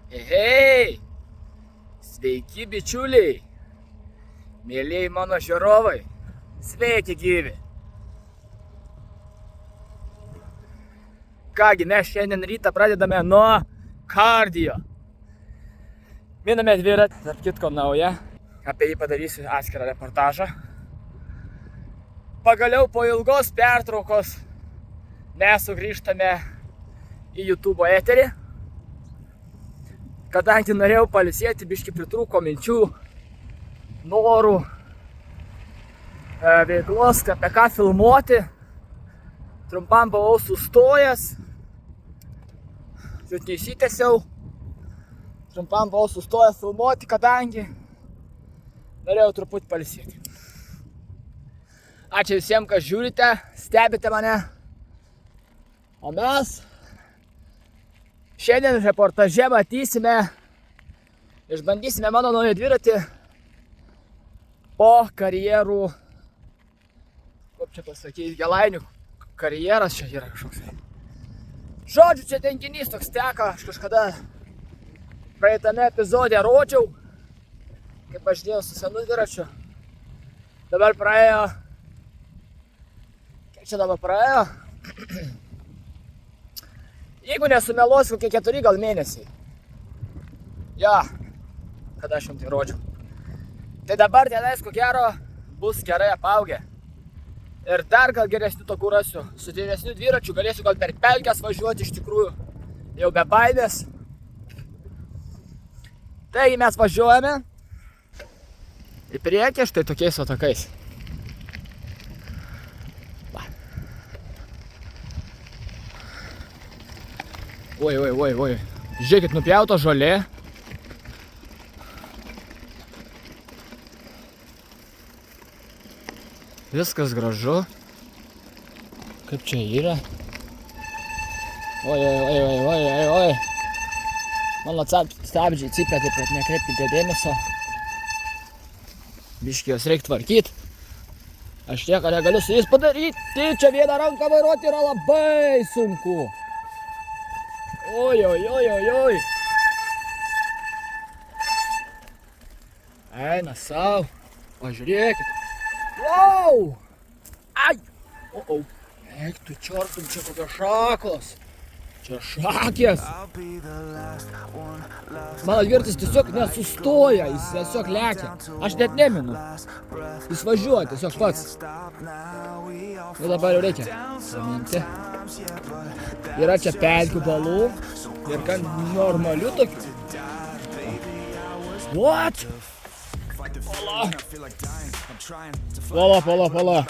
Hei! Sveiki, bičiuliai! Mėlyjei mano žiūrovai! Sveiki, gyvi! Kągi, mes šiandien rytą pradedame nuo kardio. Miname dviratį, tarp kitko naują. Apie jį padarysiu atskirą reportažą. Pagaliau po ilgos pertraukos mes sugrįžtame į YouTube eterį. Kadangi norėjau pailsėti, biškį pritrūko minčių, norų, veiklos, apie ką filmuoti. Trumpam buvau sustojęs, neįsitęsiau. Trumpam buvau sustojęs filmuoti, kadangi norėjau truputį pailsėti. Ačiū visiems, kas žiūrite, stebite mane. O mes šiandien reportaže matysime, išbandysime mano naują dviratį po karjerų, kaip čia pasakyti, gelainių karjeras čia yra kažkoks. Žodžiu, čia tenginys toks teka, aš kažkada praeitame epizode rodžiau, kaip važinėjau su senu dviračiu. Dabar praėjo, kiek čia dabar praėjo? Jeigu nesumeluosiu, kokie 4 gal mėnesiai. Ja, kada aš jums tai rodžiau. Tai dabar tenais, ko gero, bus gerai apaugę. Ir dar gal geresnių tokų rasiu. Su didesniu dviračiu galėsiu gal per pelkes važiuoti iš tikrųjų. Jau be baimės. Taigi mes važiuojame į priekį štai tokiais takais. Oi. Žiūrėkit, nupjauta žolė. Viskas gražu. Kaip čia yra? Oi. Mano stabdžiai cypia, taip pat nekreipkite dėmesio. Biškį jos reikia tvarkyti. Aš nieko negaliu su jais padaryti. Čia vieną ranką vairuoti yra labai sunku. Oi. Eina sau. Pažiūrėkit. Wow! Ai! Eik tu čiortum, čia kokios šakos. Čia šakės. Mano dviratis tiesiog nesustoja, jis tiesiog lekia. Aš net neminu. Jis važiuoja tiesiog pats. Nu dabar jau reikia raminti. Yra čia pelkių balų ir gan normalių tokių. What? Pala.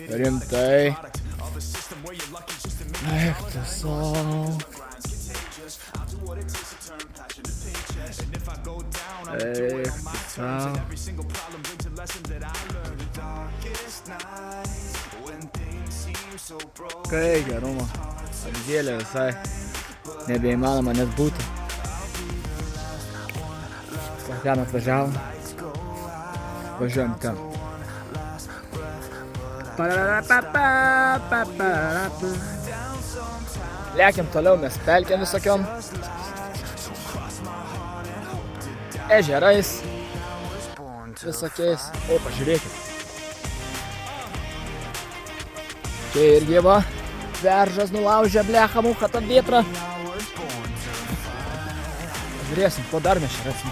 Rimtai. Eik tu sau. Kai gerumo. Apgėlė visai. Nebeįmanoma net būti. Ten atvažiavom. Važiuojam ten. Lekiam toliau, mes pelkiam visokiom. Ežerais. Visokiais. O, pažiūrėkit. Čia irgi va. Veržas nulaužė blecha mucha tą vėtrą. Žiūrėsim, ko dar mes čia rasim.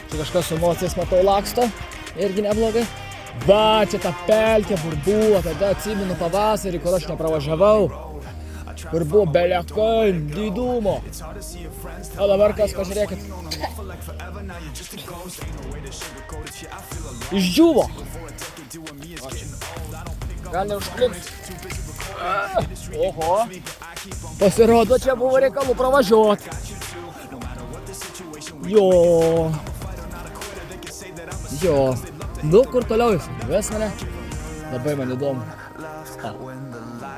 Čia kažkas su emocijas matau laksto. Irgi neblogai. Va, čia ta pelkė, kur buvo, tada atsimenu pavasarį, kur aš nepravažiavau. Kur buvo belekai, didumo. O dabar kas, pažiūrėkit. Išdžiuvo. Gal neužklips. Oho. Pasirodo, čia buvo reikalų pravažiuoti. Jo. Nu, kur toliau jis? Ves mane? Labai man įdomu.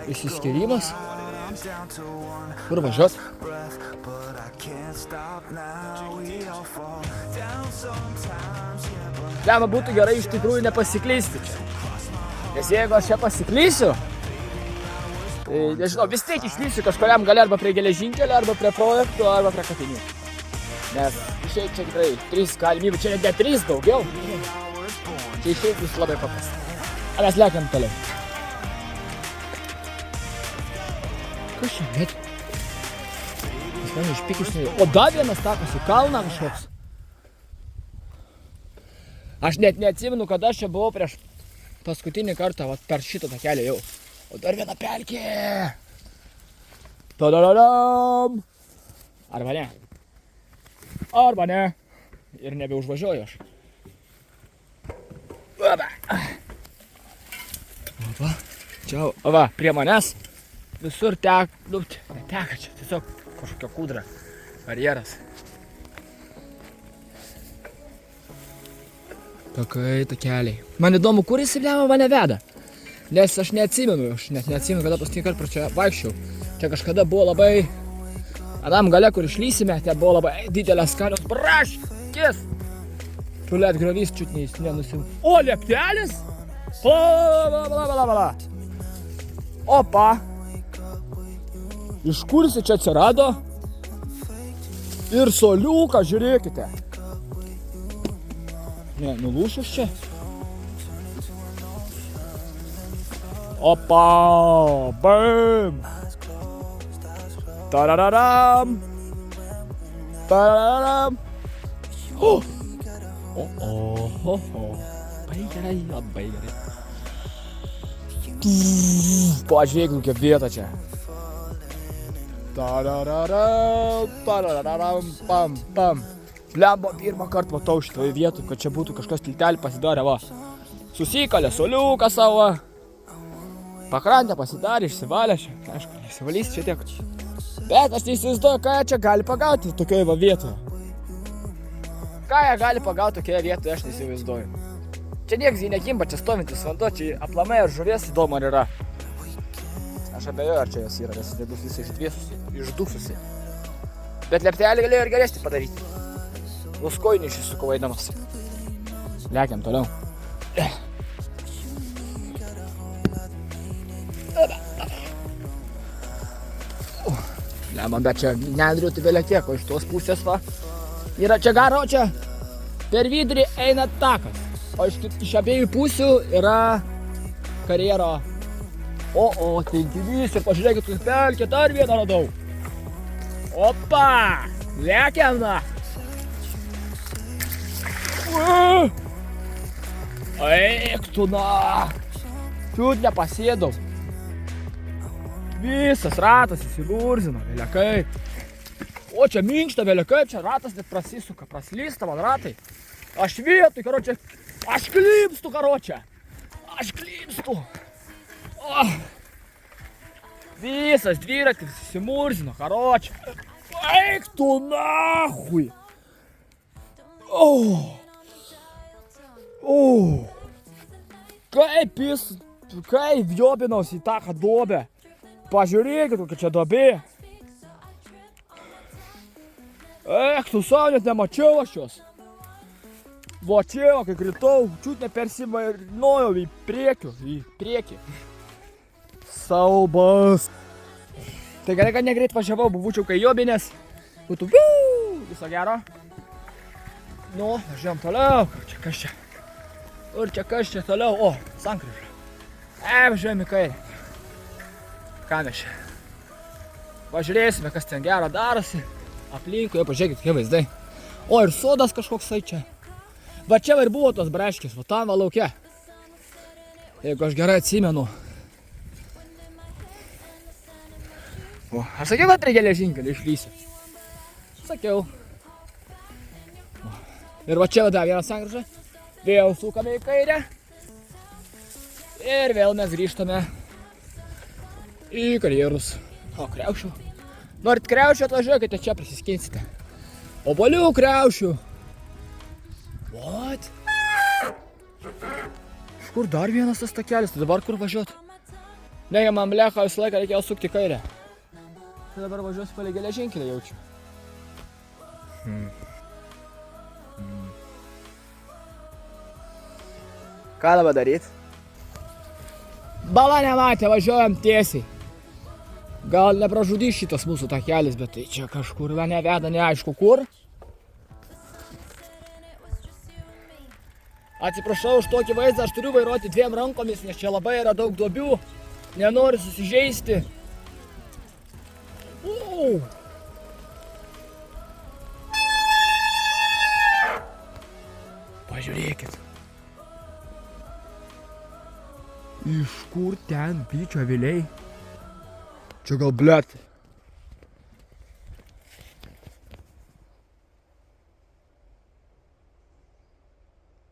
Išsiskyrimas. Kur važiuot? Lema būtų gerai iš tikrųjų nepasiklysti čia. Nes jeigu aš čia pasiklysiu, Tai nežinau, vis tiek išlysiu kažkuriam gale arba prie geležinkelio, arba prie projektų, arba prie kapinių. Nes išeit čia tikrai 3 galimybė, čia net 3 daugiau. Čia išeit vis labai paprasta. A mes lekiam toliau. Kas čia net? Jis mane išpikis. O dar vienas takas į kalną kažkoks. Aš net neatsimenu, kada aš čia buvau prieš paskutinį kartą, vat per šitą takelį jau. O dar viena pelkė. Tadadadam. Arba ne. Arba ne. Ir nebeužvažiuoju aš. Oba. Oba. Čia, va, prie manęs. Visur teka, neteka čia, tiesiog kažkokia kūdra. Barjeras. Takai, takeliai. Man įdomu, kur jis mane veda. Nes aš neatsimenu, kada paskutinį kartą pro čia vaikščiau. Čia kažkada buvo labai... Anam gale, kur išlysime, ten buvo labai didelės skanios braškės. Tulet gravys čiut nenusim. O, lieptelis? Pala. Opa. Iš kur jis čia atsirado? Ir soliuką, žiūrėkite. Ne, nulūšęs čia. Opa, bam. Tararam. Tararam. Labai gerai, labai gerai. Pažiūrėk, kokia vieta čia. Tararam, pam, pam. Blemba, pirmą kartą matau šitoje vietoje, kad čia būtų kažkas tiltelį pasidarė, va. Susikalė soliuką savo. Pakrantę pasidarė, išsivalė čia. Aišku, nesivalys čia tiek. Bet aš neįsivaizduoju, ką čia gali pagauti tokioje va vietoje. Ką jie gali pagauti tokioje vietoje, aš neįsivaizduoju. Čia nieks jį nekimba, čia stovintis vanduo, čia aplamai ar žuvies įdomu ar yra. Aš abejoju, ar čia jos yra, nes nebus visai išdufusi. Bet leptelį galėjo ir geresnį padaryti. Nuskojinį išsisuko vaidamas. Lekiam toliau. Man bet čia nedriuoti vėlia kiek, o iš tos pusės va. Yra čia garo, čia per vidurį eina takas. O iš abiejų pusių yra karjero. O, tinkinys ir pažiūrėkit, kur pelkė, dar vieną radau. Opa, lekiam na. Eik tu na. Čiut nepasėdau. Visas ratas įsiburzino, vėliakai. O čia minkšta vėliakai, čia ratas net prasisuka, praslysta man ratai. Aš vietoj, karočią, aš klimpstu, karočią. Aš klimpstu. Visas dviratis įsimurzino, karočią. Eik tu nahui. Kaip jobinausi į tą duobę. Pažiūrėkit, kokia čia duobė. Eik, tu savo net nemačiau aš jos. Va čia, kai kritau, čiut nepersimarinojau į priekį. Saubas. Tai gerai, kad negreit važiavau, būčiau kai jobinės. Būtų viso gero. Nu, važiuojam toliau. Čia kas čia? Ir čia kas čia toliau? O, sankryža. Važiuojam į kairę. Ką mes čia? Važiūrėsime, kas ten gero darosi. Aplinkui, pažiūrėkit, kokie vaizdai. O, ir sodas kažkoksai čia. Va čia ir buvo tos braškės, va tam va lauke. Jeigu aš gerai atsimenu. O, aš sakiau, kad prie geležinkelio išlysiu. Sakiau. O, ir va čia va dar vieną sankryžą. Vėl sukame į kairę. Ir vėl mes grįžtame į karjerus. O, kriaušių. Norit kriaušių, atvažiuokite čia, prisiskinsite. Obuolių kriaušių. What? Iš kur dar vienas tas takelis? Tai dabar kur važiuot? Negi man blecha visą laiką reikėjo sukti kairę. Tai dabar važiuosiu palei geležinkelį jaučiu. Ką dabar daryt? Bala nematė, važiuojam tiesiai. Gal nepražudys šitas mūsų takelis, bet tai čia kažkur mane veda neaišku kur. Atsiprašau už tokį vaizdą, aš turiu vairuoti 2 rankomis, nes čia labai yra daug duobių. Nenoriu susižeisti. Pažiūrėkit. Iš kur ten bičio aviliai? Čia gal blet.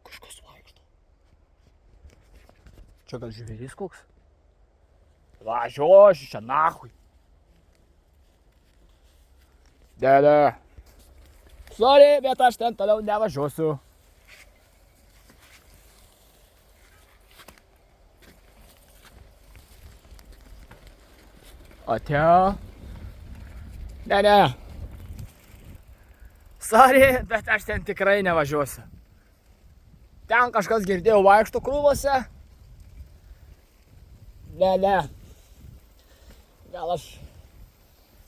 Kažkas vaikšto. Čia gal žvėris koks? Važiuošiu čia nahui. Dėdė. Sorry, bet aš ten toliau nevažiuosiu. Atėjo. Ne. Sorry, bet aš ten tikrai nevažiuosiu. Ten kažkas girdėjau vaikšto krūvose. Ne. Gal aš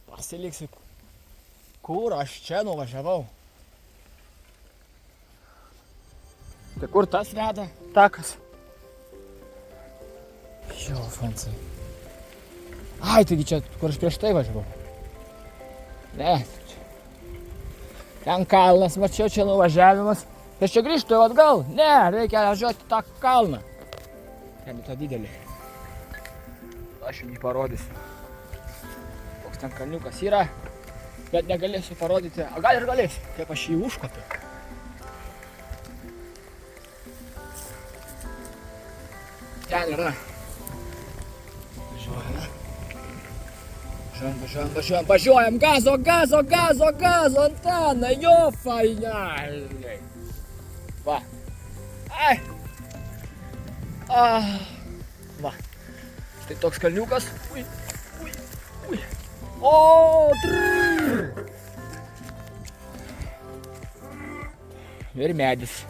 pasiliksiu. Kur aš čia nuvažiavau? Tai kur tas veda? Takas. Jo, Francai. Ai, taigi čia, kur aš prieš tai važiavau. Ne. Ten kalnas, mačiau, čia nuvažiavimas. Tai čia grįžtu jau atgal? Ne, reikia važiuoti tą kalną. Ten tą didelį. Aš jums jį parodysiu. Koks ten kalniukas yra. Bet negalėsiu parodyti. A gal ir galėsiu, kaip aš jį užkopiu. Ten yra. Važiuojam, gazo, Antaną, jo fainai. Va. Ai. Va. Štai toks kalniukas. Ui. O, trrrr. Ir medis.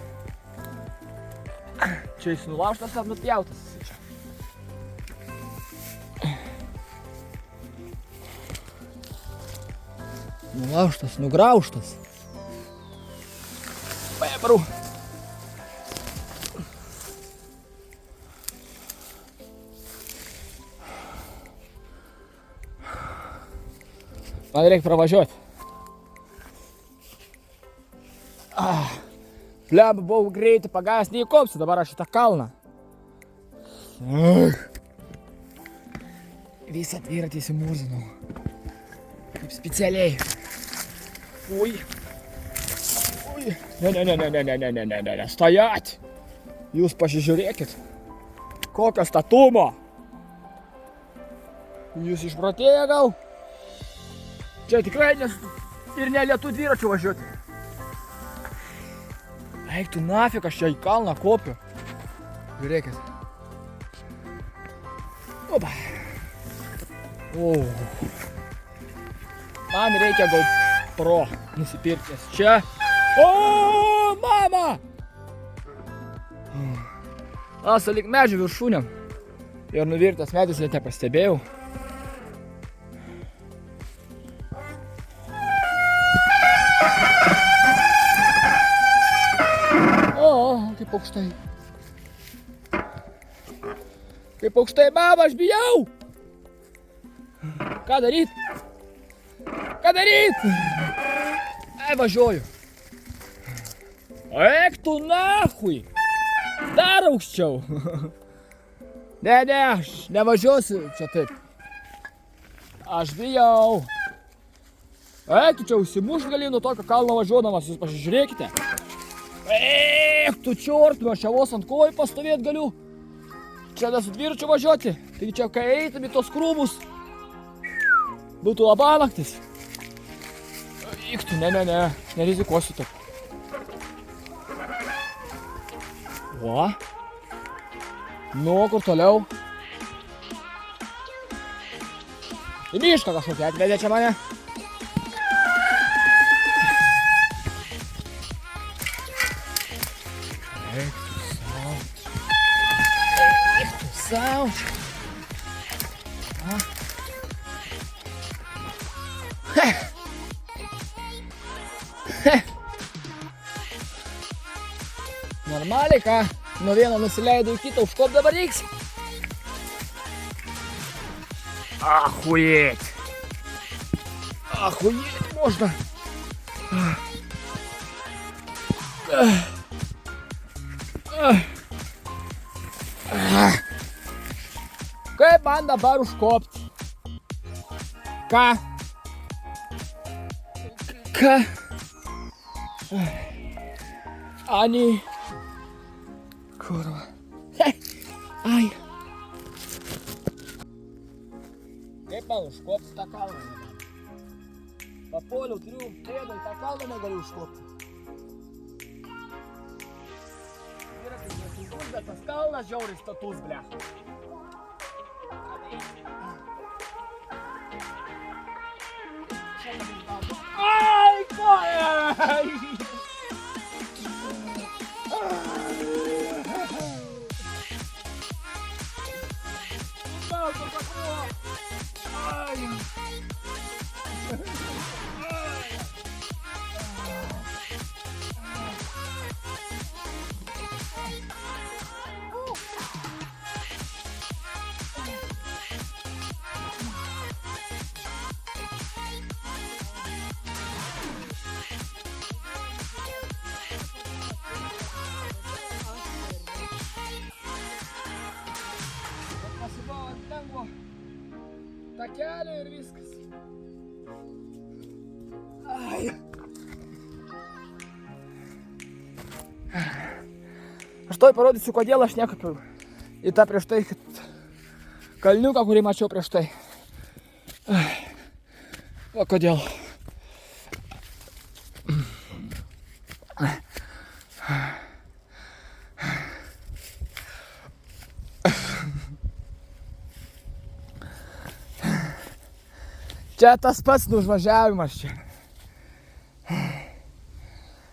Čia jis nulaužtas ar nupjautas? Nulaužtas, nugraužtas. Paėparau. Man reikia pravažiuoti. Blemba, buvau greitai pagavęs, neįkopsiu dabar aš į tą kalną. Visą dviratį įsimurzinau. Kaip specialiai. Ui. Ne, stojat. Jūs pasižiūrėkit. Kokio statumo. Jūs išprotėję gal? Čia tikrai ir nelietų dviračių važiuoti. Eik tu nafik, aš čia į kalną kopiu. Žiūrėkit. Opa. Man reikia GoPro nusipirkti čia. O, mama! Sulig medžių viršūnėm. Ir nuvirtas medis, net nepastebėjau. Kaip aukštai. Kaip aukštai, mama, aš bijau. Ką daryt? Važiuoju. Eik tu nahui. Dar aukščiau. Ne, aš nevažiuosiu čia taip. Aš bijau. Eik tu čia užsimuš gali nuo tokio kalno važiuodamas, jūs pasižiūrėkite. Eik tu čiortme, aš čia vos ant kojų pastovėt galiu. Čia nesu dviračiu važiuoti. Taigi čia kai eitum į tos krūmus, būtų labanaktis. Eik tu, nerizikuosiu taip. Va. Nu, kur toliau? Į mišką kažkokią atvedė čia mane. Eik tu sau. Normaliai, ką? Nuo vieno nusileidau į kitą, užkop dabar reiks. Ахуеть! Ахуеть можно! Kaip man dabar užkopti? Ką? Ką? Ani. Kurva. Ai. Kaip man užkopti tą kalną? Papuoliau, turiu pėdą į tą kalną, negaliu užkopti. Yra kaip nesunkus, bet tas kalnas žiauriai status, ble. Ai, koja! Pasibau ant lengvo takelio ir viskas. Ai. Aš toj parodysiu, kodėl aš nekapiau į tą prieš tai kalniuką, kurį mačiau prieš tai. O kodėl? Čia tas pats užvažiavimas čia.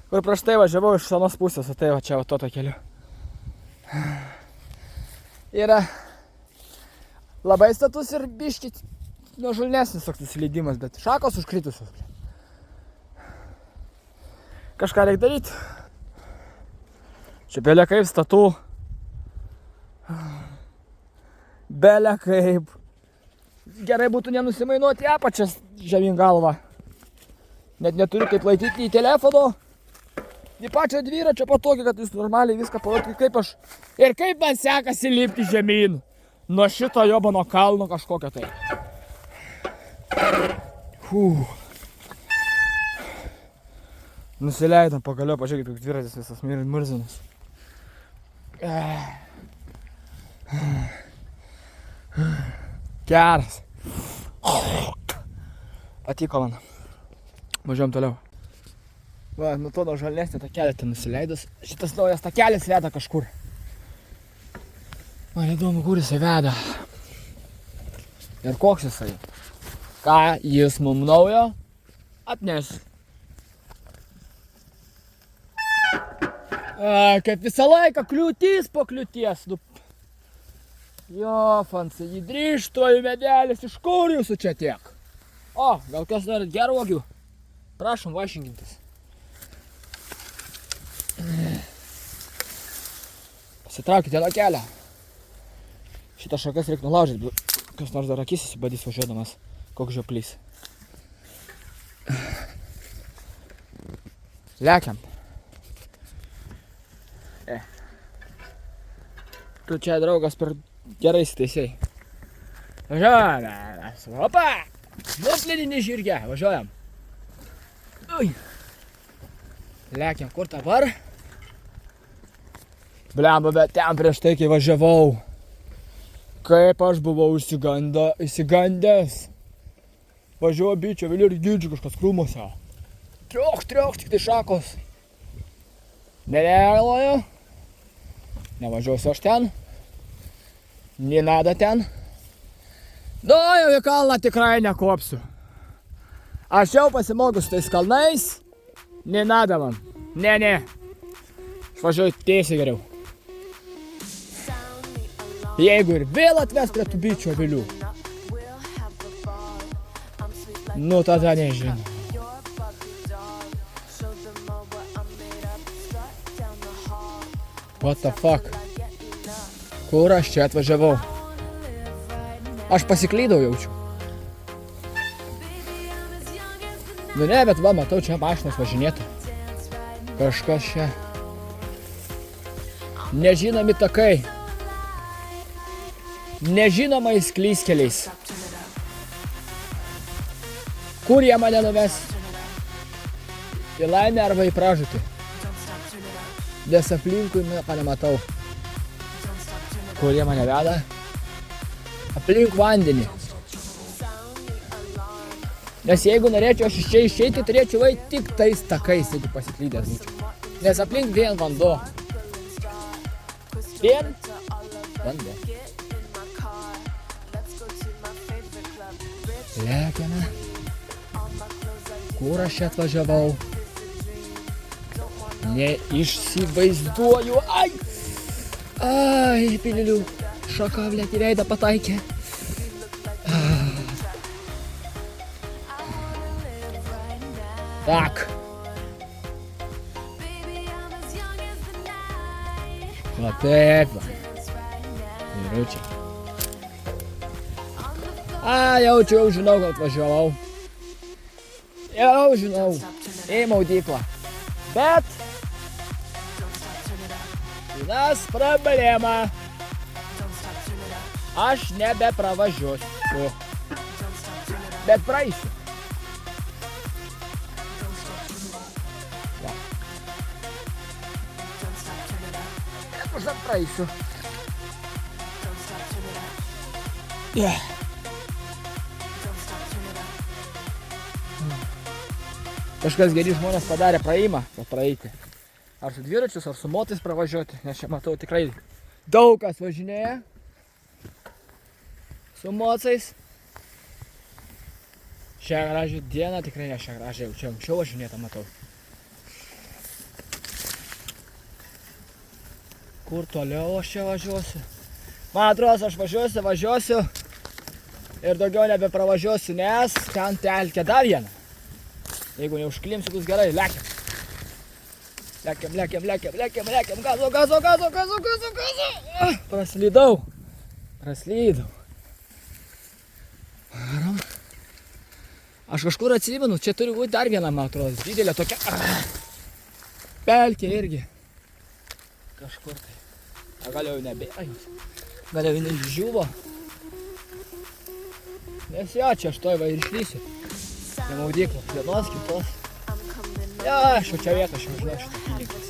Kur prieš tai važiavau iš senos pusės, o tai va čia va to keliu. Yra labai status ir biškit nuožulnesnis toks nusileidimas, bet šakos užkritusios. Kažką reikia daryti. Čia belia kaip statu. Belia kaip. Gerai būtų nenusimainuoti apačias žemyn galvą. Net neturiu kaip laikyti į telefono. Į pačią dviračio patogiai, kad jūs normaliai viską parodytų, kaip aš ir kaip man sekasi lipti žemyn nuo šito jobano kalno kažkokio tai. Nusileidom pagaliau, pažiūrėkit, koks dviratis visas murzinas. Geras. Patiko man. Važiuojam toliau. Va, nuo to nuo žalnesnė takelė ten nusileidus. Šitas naujas takelis veda kažkur. Man įdomu, kur jisai veda. Ir koks jisai. Ką jis mum naujo atneš. Kaip visą laiką kliūtis po kliūties. Jo, fansai, įdryžtojų medelis, iš kur jūsų čia tiek? O, gal kas norit gervuogių? Prašom, vaišinkintis. Pasitraukite nuo kelio. Šitą šakas reikia nulaužyti, kas nors dar akis įsibadys važiuodamas, koks žioplys. Lekiam. Tu čia draugas per gerai įsitaisei. Važiuojame. Opa! Nuplėdinį žirgę, važiuojam. Ui. Lekiam, kur dabar? Blemba, bet ten prieš tai, kai važiavau. Kaip aš buvau išsigandęs. Važiuoju bičio, vėliau ir girdžiu kažkas krūmuose. Triokšt, tik tai šakos. Nerealoju. Nevažiuosiu aš ten. Nenada ten. Nu, jau į kalną tikrai nekopsiu. Aš jau pasimokiu su tais kalnais. Nenada man. Ne. Aš važiuoju tiesiai geriau. Jeigu ir vėl atves prie tų bičių avilių. Nu, tada nežinau. What the fuck? Kur aš čia atvažiavau? Aš pasiklydau jaučiu. Nu ne, bet va, matau, čia mašinas važinėtų. Kažkas čia. Nežinomi takai. Nežinomais klystkeliais. Kur jie mane nuves? Į laimę arba į pražūtį? Nes aplinkui nieko nematau. Kur jie mane veda? Aplink vandenį. Nes jeigu norėčiau aš iš čia išeiti, turėčiau eiti tik tais takais, jeigu pasiklydęs būčiau. Nes aplink vien vanduo. Vien vanduo. Lekiame. Kur aš čia atvažiavau? Neišsivaizduoju. Ai! Ai, pililių. Šaka, blėt, į veidą pataikė. Tak. Va taip va. Vyručiai. Jau žinau, kad atvažiavau. Jau žinau. Į maudyklą. Bet vienas problema. Aš nebepravažiuosiu. Bet praeisiu. Bet užtat praeisiu. Kažkas geri žmonės padarė praėjimą, kad praeiti. Ar su dviračius, ar su motais pravažiuoti, nes čia matau tikrai daug kas važinėja. Su mocais. Šią gražią dieną, tikrai ne šią gražią, jau čia anksčiau važinėtą matau. Kur toliau aš čia važiuosiu? Man atrodo, aš važiuosiu ir daugiau nebepravažiuosiu, nes ten telkia dar vieną. Jeigu neužklimsiu, bus gerai, lekiam. Lekiam, gazo. Praslydau. Varom. Aš kažkur atsimenu, čia turi būti dar viena, man atrodo, didelė tokia. Pelkė irgi. Kažkur tai. Gal jau nebėra jūs. Gal jau neišžiuvo. Nes jo, čia aš toj va ir išlysiu. Ne maudyklą, vienos, kitos. Ja, aš jau čia vietą, aš jau žinau šitą pinigus.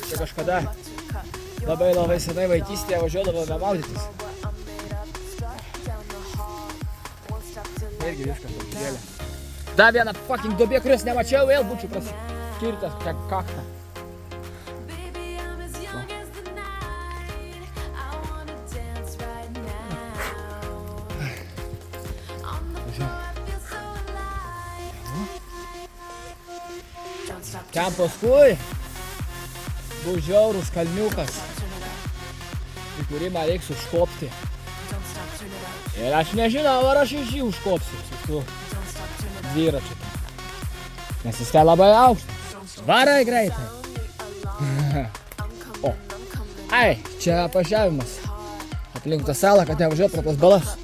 Čia kažkada labai senai vaikystėje važiuodavome maudytis. Irgi viskas apžėlė. Dar vieną fucking duobė, kurios nemačiau, vėl būčiau prasikirtęs kaktą. Ten paskui bus žiaurus kalniukas, į kurį man reiks užkopti. Ir aš nežinau, ar aš iš jį užkopsiu su dviračiu. Nes jis ten labai aukštas. Varai greitai. O, ai, čia apvažiavimas. Aplink tą salą, kad nevažiuot pro tas balas.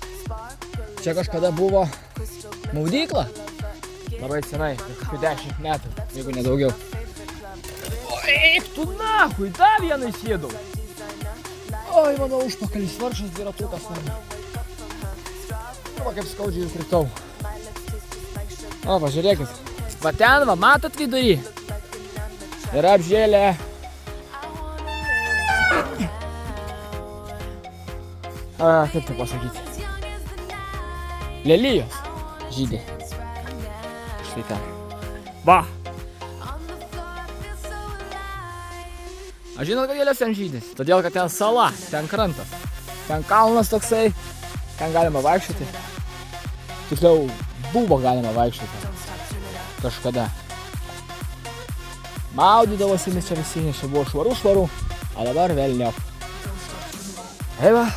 Čia kažkada buvo maudykla. Labai senai, kokių 10 metų, jeigu nedaugiau. O, eik tu nahui, dar vieną įsėdau. Oi, mano užpakalis varšas dviratukas mano. Va, kaip skaudžiai jau kritau. O, pažiūrėkit. Va ten, va, matot vidury? Yra apžėlė. Kaip tai pasakyti? Lelijos žydė. Štai ten. Va! Aš žinau, kad gėlės ten žydės, todėl kad ten sala, ten krantas. Ten kalnas toksai, ten galima vaikščioti. Tiksliau, buvo galima vaikščioti. Kažkada. Maudydavosi mes čia visi, nes čia buvo švaru, o dabar velniop. Eva,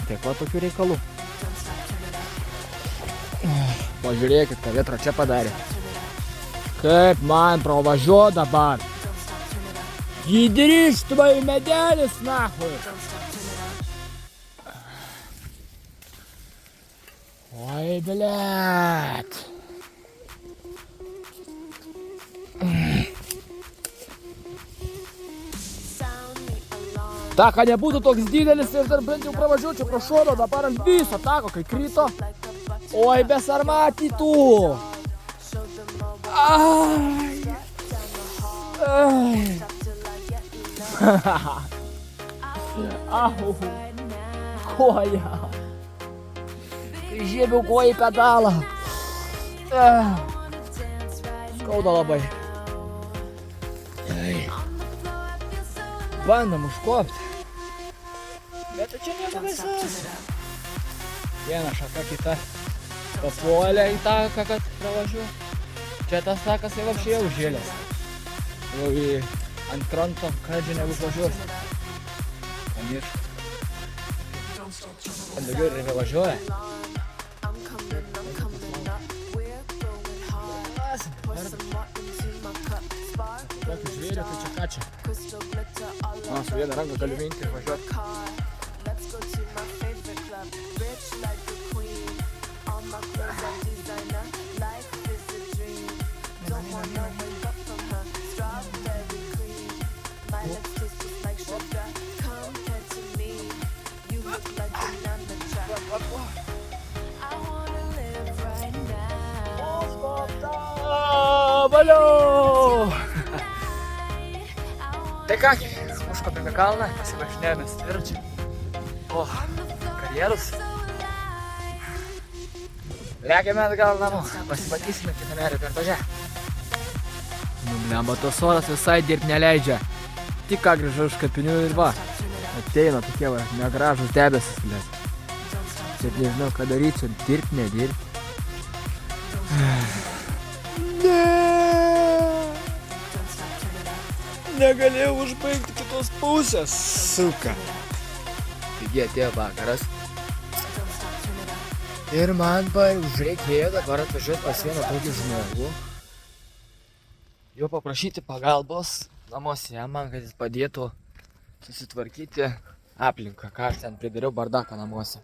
tiek va tokių reikalų. Pažiūrėkit, ką Vėtra čia padarė. Kaip man pravažiuo dabar. Įdrįžtumai medelis, nahui. Oi, blėt. Ta, kad nebūtų toks didelis ir dar bent jau pravažiuočiau pro šoną, dabar ant viso tako, kai krito. Oi, besarmatytų. Ai. Ai. Au. Koja. Žiebiau koją į pedalą. Skauda labai. Bandom užkopti. Bet čia nieko baisaus. Viena šaka kita papuolė į taką, kad pravažiuoju. Čia tas takas jau apšėjau užžėlės. Jau ant kranto kadžiai neužvažiuos. Pamiršk. Ten daugiau ir nevažiuoja. Kokį žvėrį, tai čia ką čia? Su vieną ranką galiu minti ir važiuoti. Valio! Tai ką, užkopėme kalną, pasivažinėjome dviračiu po karjerus. Lekiame atgal namo, pasimatysime kitame reportaže. Nu, blemba, tos oras visai dirbt neleidžia. Tik ką grįžau iš kapinių ir va. Ateina tokie va, negražūs debesis, blėt. Taip nežinau, ką daryti, dirbt, nedirbt. Negalėjau užbaigti kitos pusės, suka. Taigi atėjo vakaras. Ir man užreikėjo dabar atvažiuoti pas vieną tokį žmogų. Jo paprašyti pagalbos namuose man, kad jis padėtų susitvarkyti aplinką, ką aš ten pridariau bardaką namuose.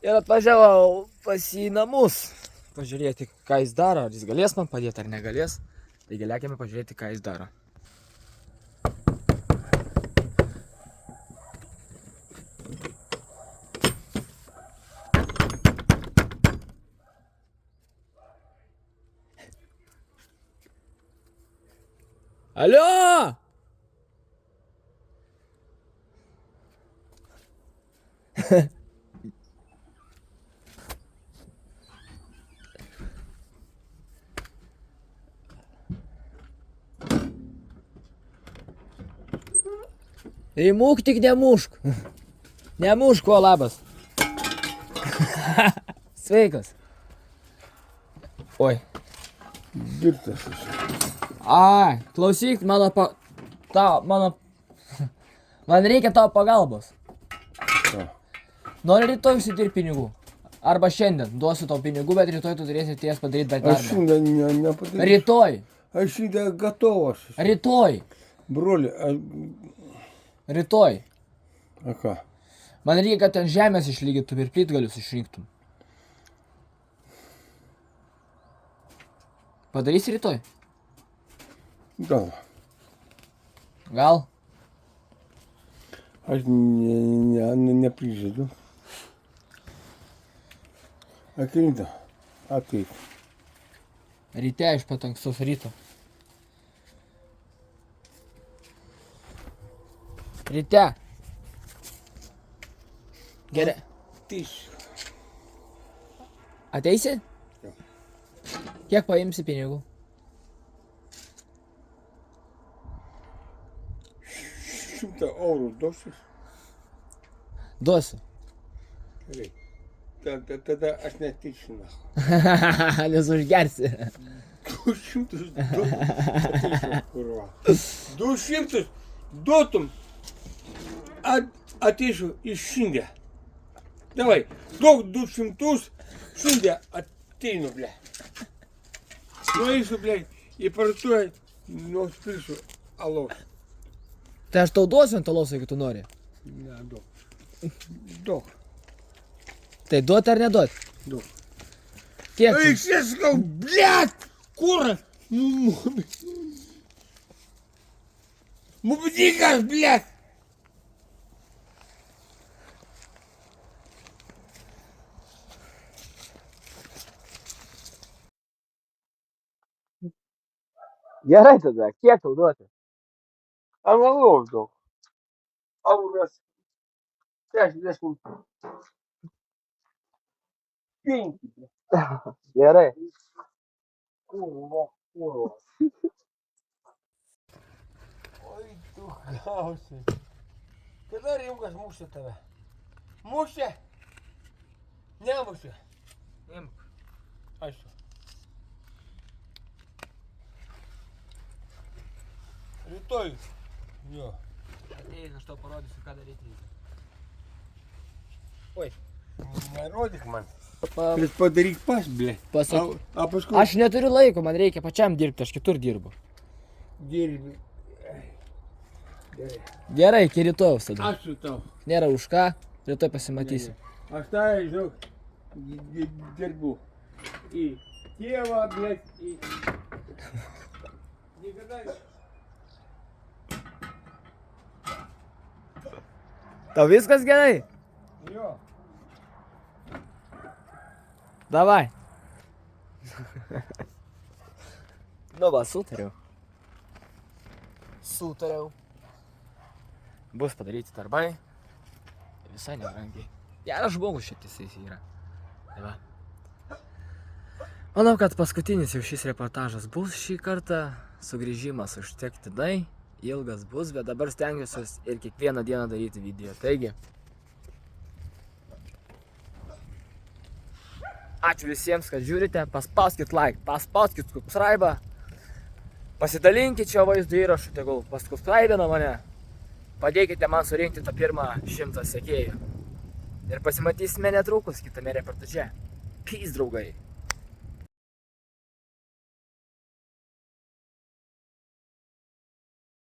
Ir atvažiavau pas jį namus. Pažiūrėti, ką jis daro, ar jis galės man padėti, ar negalės. Taigi lekiame pažiūrėti, ką jis daro. Alio! Įmūk tik nemušk. Nemušk, o labas. Sveikas. Oi. Girtas. Ai, klausyk, man reikia tavo pagalbos. Ką? Nori rytoj užsidirbt pinigų. Arba šiandien duosiu tau pinigų, bet rytoj tu turėsi ties padaryti bet Aš darbą. šiandien nepadarysiu. Rytoj. Aš šiandien gatovas. Rytoj. Broli, Rytoj. a ką? Man reikia, kad ten žemės išlygytum ir plytgalius išrinktum. Padarysi rytoj? Gal. Gal? Aš neprižadu. Ateina. Ateik. Ryte iš pat ankstaus ryto. Ryte. Gerai. Tys. Ateisi? Jo. Kiek paimsi pinigų? 100 eurų duosiu. Duosiu. Gerai. Tada aš netyčiu. Nes užgersi. 200 duotum. 200 duotum. ateisiu iš šiandien. Davai, duok 200, šiandien ateinu, ble. Nueisiu, ble, į parduotuvę, nusipirksiu alaus. Tai aš tau duosiu ant alaus, jeigu tu nori. Ne, duok. Tai duot ar neduot? Duok. Kiek? tu- Eik, aš sakau, blėt, kuras. Mubdikas, blėt. Gerai tada, kiek tau duoti? Alaus duok. Euras 65. Gerai. Kurva. Oi, tu gausi. Kada rimkas mušė tave? Mušė? Nemušė? Imk. Aišku. Rytoj. Jo. Ateik, aš tau parodysiu, ką daryti. Nerodyk man. Bet padaryk pas, ble. Pasak. A paskui Aš neturiu laiko, man reikia pačiam dirbti, aš kitur dirbu. dirbi. Gerai. Gerai, iki rytojaus tada. Ačiū tau. Nėra už ką, rytoj pasimatysim. Aš tai, žinok, dirbu. Į tėvą, ble, į... Niekada... Tau viskas gerai? Jo. Davai. Nu va, sutariau. Bus padaryti darbai. Visai nebrangiai. Geras žmogus šiaip jisai yra. Tai va. Manau, kad paskutinis jau šis reportažas bus šį kartą. Sugrįžimas užtektinai. Ilgas bus, bet dabar stengiuosi ir kiekvieną dieną daryti video. Taigi. Ačiū visiems, kad žiūrite. Paspauskit like, paspauskit subscribe. Pasidalinkit šio vaizdo įrašu, tegul pasubscribina mane. Padėkite man surinkti tą pirmą 100 sekėjų. Ir pasimatysime netrukus kitame reportaže. Peace, draugai.